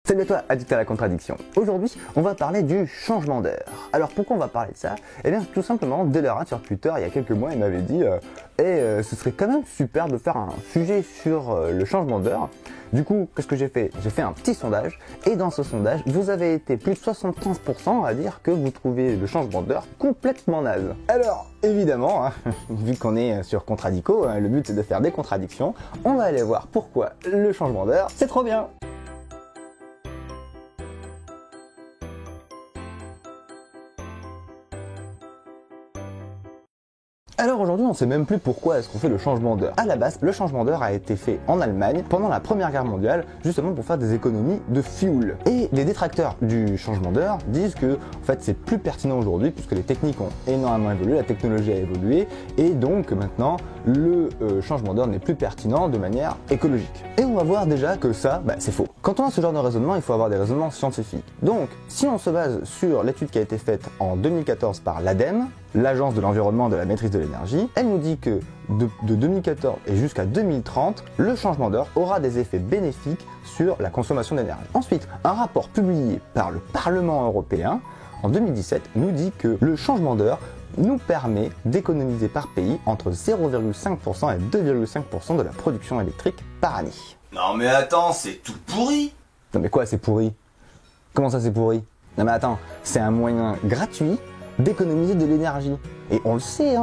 Salut à toi, addict à la contradiction. Aujourd'hui, on va parler du changement d'heure. Alors pourquoi on va parler de ça? Eh bien tout simplement, Delera sur Twitter, il y a quelques mois, il m'avait dit ce serait quand même super de faire un sujet sur le changement d'heure. Du coup, qu'est-ce que j'ai fait? J'ai fait un petit sondage, et dans ce sondage, vous avez été plus de 75% à dire que vous trouvez le changement d'heure complètement naze. Alors, évidemment, vu qu'on est sur Contradico, le but c'est de faire des contradictions, on va aller voir pourquoi le changement d'heure, c'est trop bien. Alors aujourd'hui, on ne sait même plus pourquoi est-ce qu'on fait le changement d'heure. À la base, le changement d'heure a été fait en Allemagne pendant la Première Guerre mondiale, justement pour faire des économies de fuel. Et les détracteurs du changement d'heure disent que en fait c'est plus pertinent aujourd'hui puisque les techniques ont énormément évolué, la technologie a évolué et donc maintenant le changement d'heure n'est plus pertinent de manière écologique. Et on va voir déjà que ça, c'est faux. Quand on a ce genre de raisonnement, il faut avoir des raisonnements scientifiques. Donc, si on se base sur l'étude qui a été faite en 2014 par l'ADEME, l'Agence de l'environnement et de la maîtrise de l'énergie, elle nous dit que de 2014 et jusqu'à 2030, le changement d'heure aura des effets bénéfiques sur la consommation d'énergie. Ensuite, un rapport publié par le Parlement européen en 2017 nous dit que le changement d'heure nous permet d'économiser par pays entre 0,5% et 2,5% de la production électrique par année. Non mais attends, c'est tout pourri! Non mais quoi, c'est pourri? Comment ça c'est pourri? Non mais attends, c'est un moyen gratuit d'économiser de l'énergie. Et on le sait,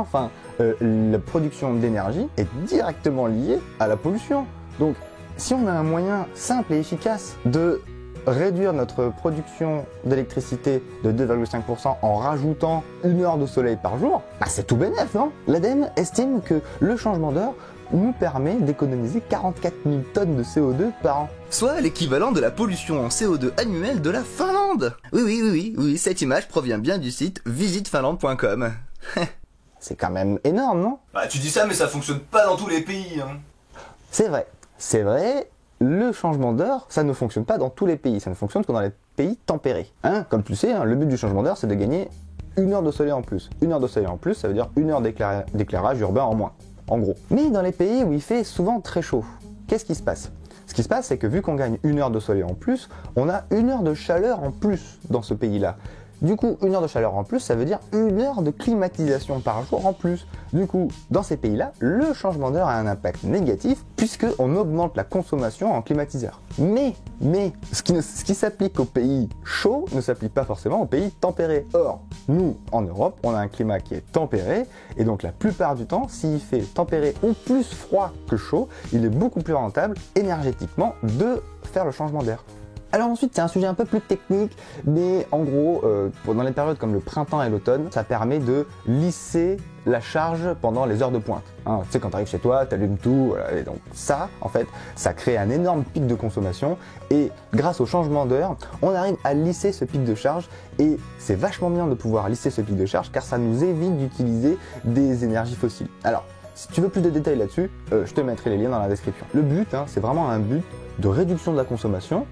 la production d'énergie est directement liée à la pollution. Donc, si on a un moyen simple et efficace de réduire notre production d'électricité de 2,5% en rajoutant 1 heure de soleil par jour, c'est tout bénef, non? L'ADEME estime que le changement d'heure nous permet d'économiser 44 000 tonnes de CO2 par an. Soit l'équivalent de la pollution en CO2 annuelle de la Finlande. Oui, cette image provient bien du site visitefinlande.com. C'est quand même énorme, non? Tu dis ça mais ça fonctionne pas dans tous les pays, hein. C'est vrai, le changement d'heure, ça ne fonctionne pas dans tous les pays, ça ne fonctionne que dans les pays tempérés. Comme tu le sais, le but du changement d'heure, c'est de gagner 1 heure de soleil en plus. 1 heure de soleil en plus, ça veut dire 1 heure d'éclairage urbain en moins. En gros. Mais dans les pays où il fait souvent très chaud, qu'est-ce qui se passe? Ce qui se passe, c'est que vu qu'on gagne 1 heure de soleil en plus, on a 1 heure de chaleur en plus dans ce pays-là. Du coup, 1 heure de chaleur en plus, ça veut dire 1 heure de climatisation par jour en plus. Du coup, dans ces pays-là, le changement d'heure a un impact négatif puisqu'on augmente la consommation en climatiseurs. Mais, ce qui s'applique aux pays chauds ne s'applique pas forcément aux pays tempérés. Or, nous, en Europe, on a un climat qui est tempéré et donc la plupart du temps, s'il fait tempéré ou plus froid que chaud, il est beaucoup plus rentable énergétiquement de faire le changement d'air. Alors ensuite, c'est un sujet un peu plus technique, mais en gros, dans les périodes comme le printemps et l'automne, ça permet de lisser la charge pendant les heures de pointe. Tu sais, quand tu arrives chez toi, tu allumes tout, et donc ça, en fait, ça crée un énorme pic de consommation, et grâce au changement d'heure, on arrive à lisser ce pic de charge, et c'est vachement bien de pouvoir lisser ce pic de charge, car ça nous évite d'utiliser des énergies fossiles. Alors, si tu veux plus de détails là-dessus, je te mettrai les liens dans la description. Le but, c'est vraiment un but de réduction de la consommation,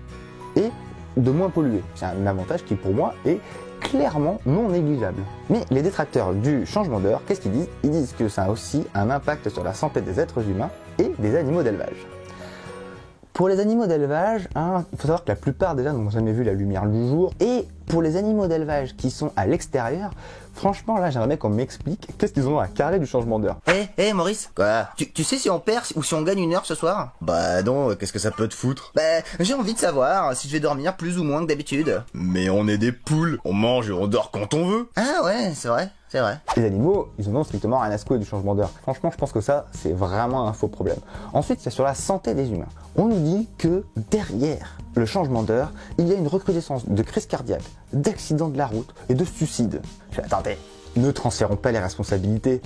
et de moins polluer. C'est un avantage qui, pour moi, est clairement non négligeable. Mais les détracteurs du changement d'heure, qu'est-ce qu'ils disent? Ils disent que ça a aussi un impact sur la santé des êtres humains et des animaux d'élevage. Pour les animaux d'élevage, il faut savoir que la plupart déjà n'ont jamais vu la lumière du jour. Et pour les animaux d'élevage qui sont à l'extérieur, franchement là j'aimerais bien qu'on m'explique qu'est-ce qu'ils ont à carrer du changement d'heure. Hé Maurice. Quoi? Tu sais si on perd ou si on gagne 1 heure ce soir? Non, qu'est-ce que ça peut te foutre? J'ai envie de savoir si je vais dormir plus ou moins que d'habitude. Mais on est des poules, on mange et on dort quand on veut. Ah ouais, c'est vrai. Les animaux, ils en ont strictement rien à secouer du changement d'heure. Franchement, je pense que ça, c'est vraiment un faux problème. Ensuite, c'est sur la santé des humains. On nous dit que derrière le changement d'heure, il y a une recrudescence de crises cardiaques, d'accidents de la route et de suicides. Attendez, ne transférons pas les responsabilités.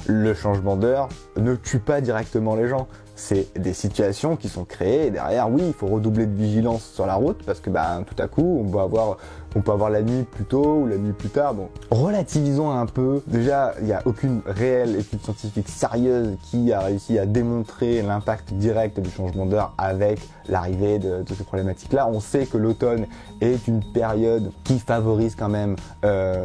Le changement d'heure ne tue pas directement les gens. C'est des situations qui sont créées et derrière, oui, il faut redoubler de vigilance sur la route parce que tout à coup, on peut avoir la nuit plus tôt ou la nuit plus tard. Bon, relativisons un peu. Déjà, il n'y a aucune réelle étude scientifique sérieuse qui a réussi à démontrer l'impact direct du changement d'heure avec l'arrivée de ces problématiques-là. On sait que l'automne est une période qui favorise quand même,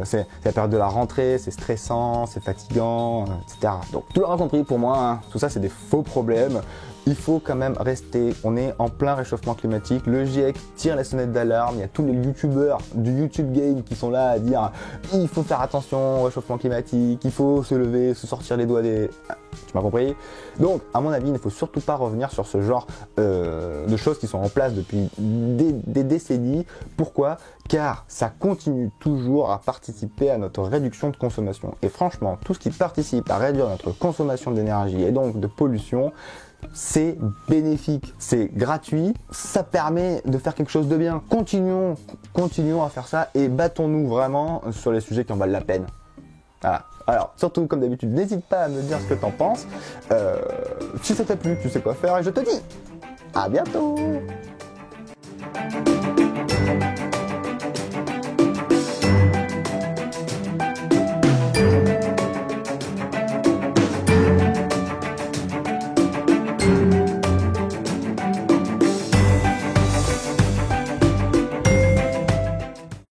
c'est la période de la rentrée, c'est stressant, c'est fatigant, etc. Donc, tout l'aura compris, pour moi, tout ça, c'est des faux problèmes. il faut quand même rester, on est en plein réchauffement climatique, le GIEC tire la sonnette d'alarme, il y a tous les youtubeurs du YouTube Game qui sont là à dire il faut faire attention au réchauffement climatique, il faut se lever, se sortir les doigts des... Tu m'as compris? Donc, à mon avis, il ne faut surtout pas revenir sur ce genre de choses qui sont en place depuis des décennies. Pourquoi? Car ça continue toujours à participer à notre réduction de consommation. Et franchement, tout ce qui participe à réduire notre consommation d'énergie et donc de pollution, c'est bénéfique, c'est gratuit, ça permet de faire quelque chose de bien. Continuons à faire ça et battons-nous vraiment sur les sujets qui en valent la peine. Voilà. Alors, surtout, comme d'habitude, n'hésite pas à me dire ce que t'en penses. Si ça t'a plu, tu sais quoi faire et je te dis à bientôt!